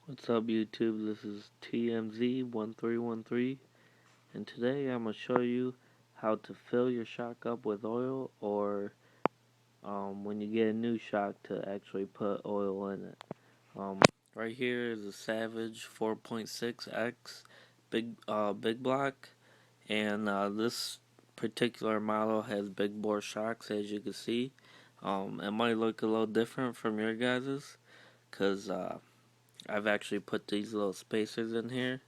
What's up YouTube, this is TMZ1313 and today I'm going to show you how to fill your shock up with oil or when you get a new shock to actually put oil in it. Um, right here is a Savage 4.6X big block, and this particular model has big bore shocks, as you can see. It might look a little different from your guys's because I've actually put these little spacers in here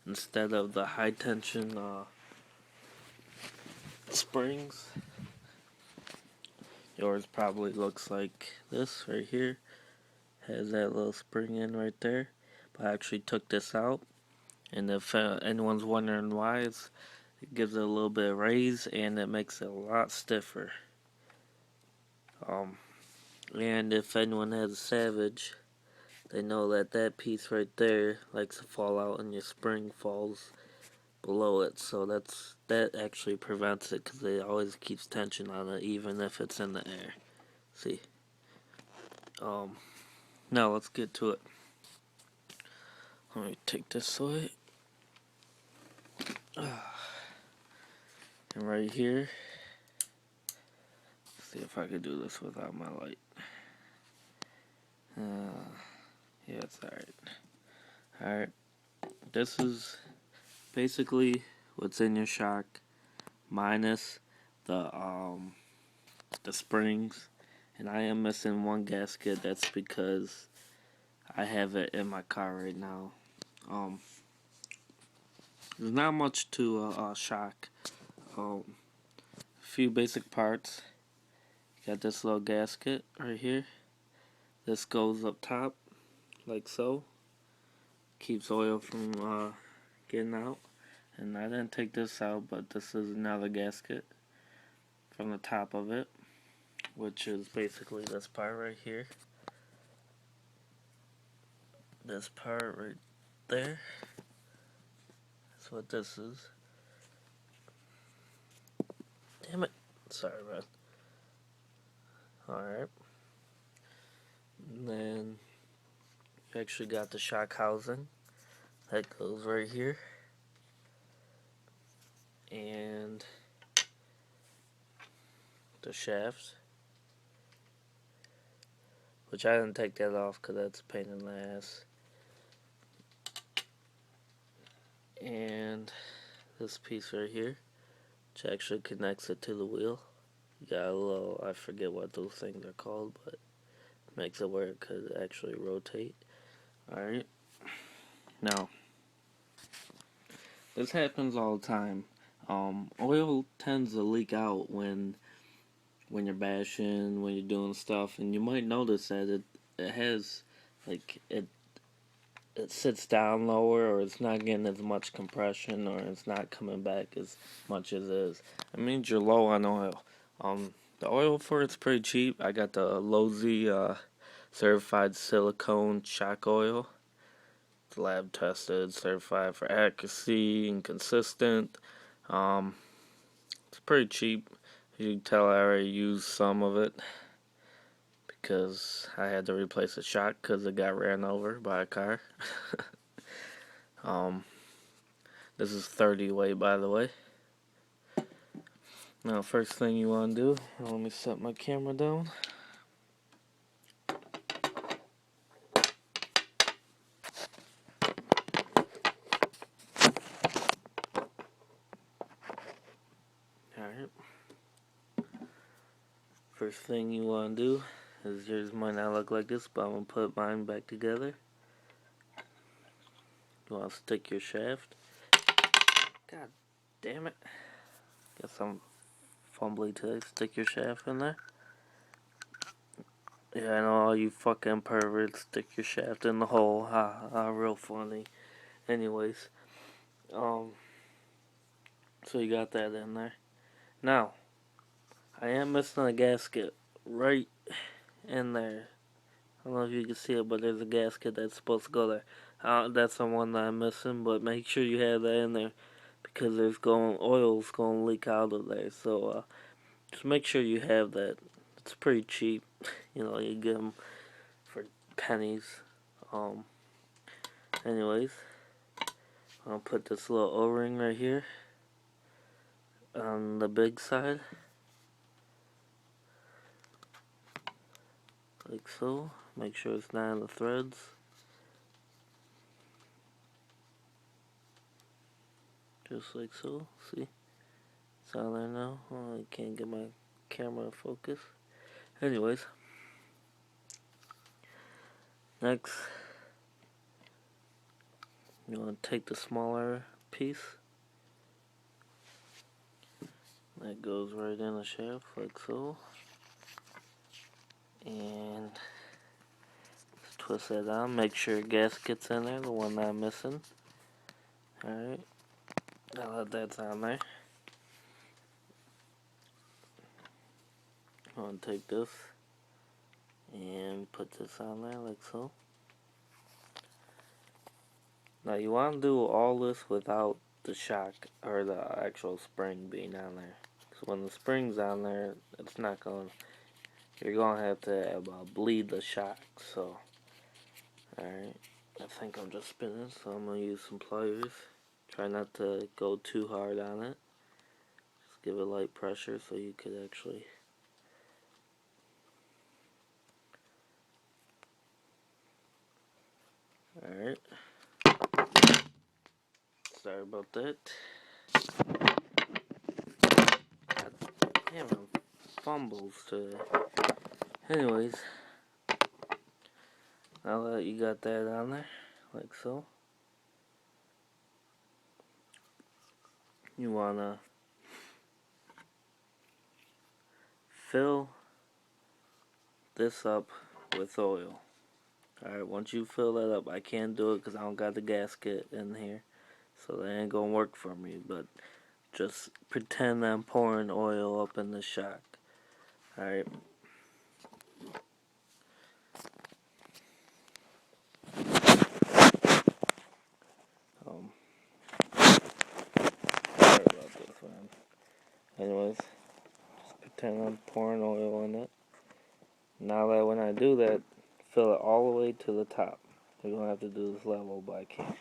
instead of the high tension springs. Yours probably looks like this right here. Has that little spring in right there. But I actually took this out. And if anyone's wondering why, it gives it a little bit of raise and it makes it a lot stiffer. And if anyone has a Savage, they know that that piece right there likes to fall out and your spring falls below it, so that actually prevents it because it always keeps tension on it even if it's in the air. See, now let's get to it. Let me take this away. And right here, see if I can do this without my light. Yeah, it's alright. This is basically what's in your shock minus the springs, and I am missing one gasket. That's because I have it in my car right now. There's not much to a shock. A few basic parts. Got this little gasket right here. This goes up top, like so. Keeps oil from getting out. And I didn't take this out, but this is another gasket from the top of it, which is basically this part right here. This part right there. That's what this is. Damn it. Sorry, man. Alright. And then you actually got the shock housing. That goes right here. And the shafts. Which I didn't take that off because that's a pain in the ass. And this piece right here, which actually connects it to the wheel. You got a little, I forget what those things are called, but makes it where it could actually rotate. Alright. Now, this happens all the time. Oil tends to leak out when you're bashing, when you're doing stuff, and you might notice that it has, like, it sits down lower, or it's not getting as much compression, or it's not coming back as much as it is. It means you're low on oil. The oil for it's pretty cheap. I got the Lozy certified silicone shock oil. It's lab tested, certified for accuracy and consistent. It's pretty cheap. You can tell I already used some of it because I had to replace a shock because it got ran over by a car. This is 30 weight, by the way. Now, first thing you want to do, let me set my camera down. Alright. First thing you want to do is, yours might not look like this, but I'm going to put mine back together. You want to stick your shaft. God damn it. Guess I'm fumbly today. Stick your shaft in there. Yeah, I know all you fucking perverts stick your shaft in the hole. Ha, real funny. Anyways, so you got that in there. Now, I am missing a gasket right in there. I don't know if you can see it, but there's a gasket that's supposed to go there. That's the one that I'm missing, but make sure you have that in there because oil's going to leak out of there. So just make sure you have that. It's pretty cheap. You know, you get them for pennies. Anyways, I'll put this little O-ring right here on the big side, like so. Make sure it's not in the threads. Just like so. See? It's on there now. Oh, I can't get my camera to focus. Anyways, next, you want to take the smaller piece. That goes right in the shaft, like so. And twist that on. Make sure gasket's in there, the one that I'm missing. Alright. Now that that's on there, I'm going to take this and put this on there like so. Now you want to do all this without the shock or the actual spring being on there. Because when the spring's on there, it's not going to, you're going to have to bleed the shock. So, alright, I think I'm just spinning, so I'm going to use some pliers. Try not to go too hard on it. Just give it light pressure so you could actually. Alright. Sorry about that. Damn, I'm fumbles today. Anyways, now that you got that on there, like so, you want to fill this up with oil. Alright, once you fill that up, I can't do it because I don't got the gasket in here, so that ain't gonna work for me, but just pretend I'm pouring oil up in the shock. Alright. Sorry about this, man. Anyways, just pretend I'm pouring oil in it. Now that when I do that, fill it all the way to the top. You're gonna have to do this level, but I can't.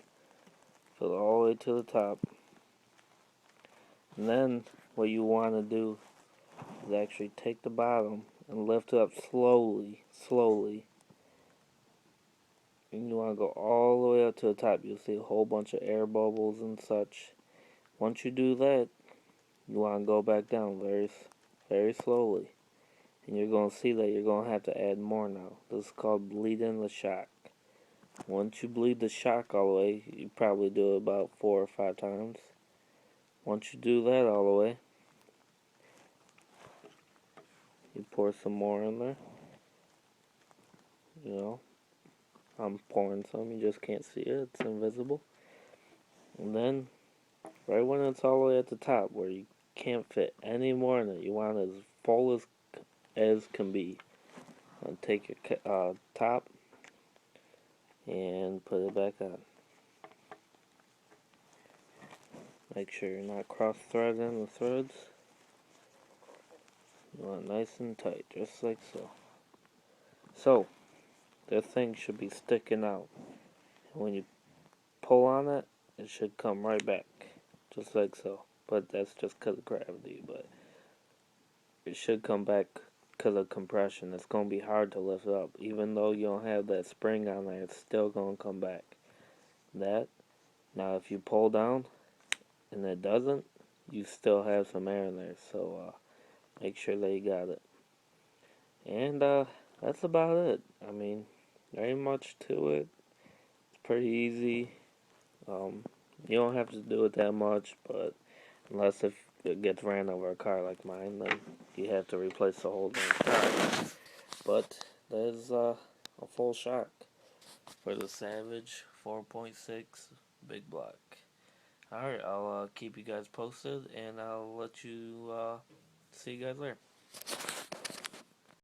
Fill it all the way to the top. And then what you want to do is actually take the bottom and lift it up slowly. And you want to go all the way up to the top. You'll see a whole bunch of air bubbles and such. Once you do that, you want to go back down very slowly. And you're going to see that you're going to have to add more now. This is called bleeding the shock. Once you bleed the shock all the way, you probably do it about 4 or 5 times. Once you do that all the way, you pour some more in there. You know, I'm pouring some, you just can't see it, it's invisible. And then, right when it's all the way at the top, where you can't fit any more in it, you want it as full as can be. And take your top and put it back on. Make sure you're not cross-threading the threads. You want it nice and tight, just like so. So, this thing should be sticking out. And when you pull on it, it should come right back, just like so. But that's just because of gravity, but it should come back because of compression. It's going to be hard to lift up. Even though you don't have that spring on there, it's still going to come back. Now if you pull down and it doesn't, you still have some air in there, so make sure that you got it. And that's about it. I mean, there ain't much to it. It's pretty easy. You don't have to do it that much, but unless if it gets ran over a car like mine, then you have to replace the whole damn car. But there's a full shock for the Savage 4.6 big block. Alright, I'll keep you guys posted, and I'll let you see you guys later.